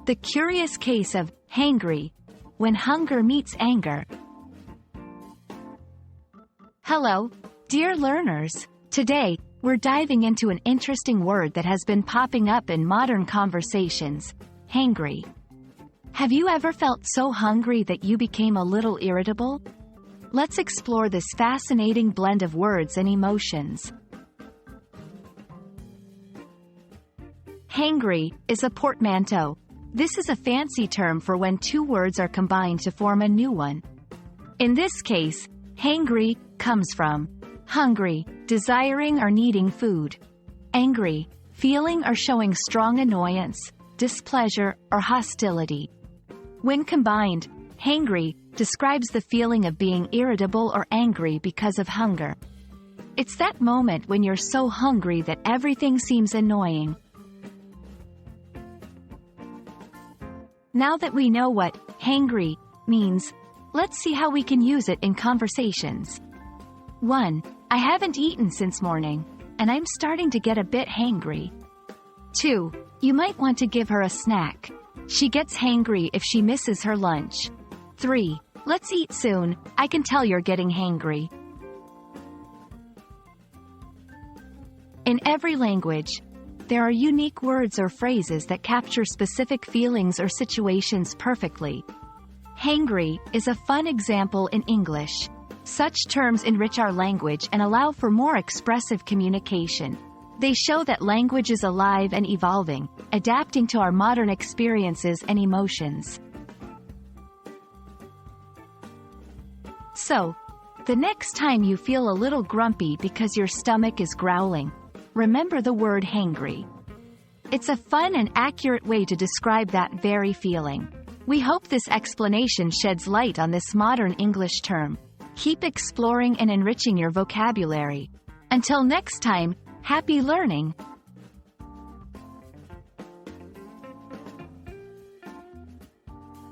The Curious Case of Hangry, when hunger meets anger. Hello, dear learners. Today, we're diving into an interesting word that has been popping up in modern conversations: hangry. Have you ever felt so hungry that you became a little irritable? Let's explore this fascinating blend of words and emotions. Hangry is a portmanteau. This is a fancy term for when two words are combined to form a new one. In this case, hangry comes from hungry, desiring or needing food; angry, feeling or showing strong annoyance, displeasure, or hostility. When combined, hangry describes the feeling of being irritable or angry because of hunger. It's that moment when you're so hungry that everything seems annoying. Now that we know what hangry means, let's see how we can use it in conversations. 1. I haven't eaten since morning, and I'm starting to get a bit hangry. 2. You might want to give her a snack. She gets hangry if she misses her lunch. 3. Let's eat soon, I can tell you're getting hangry. In every language, there are unique words or phrases that capture specific feelings or situations perfectly. Hangry is a fun example in English. Such terms enrich our language and allow for more expressive communication. They show that language is alive and evolving, adapting to our modern experiences and emotions. So, the next time you feel a little grumpy because your stomach is growling, remember the word hangry. It's a fun and accurate way to describe that very feeling. We hope this explanation sheds light on this modern English term. Keep exploring and enriching your vocabulary. Until next time, happy learning!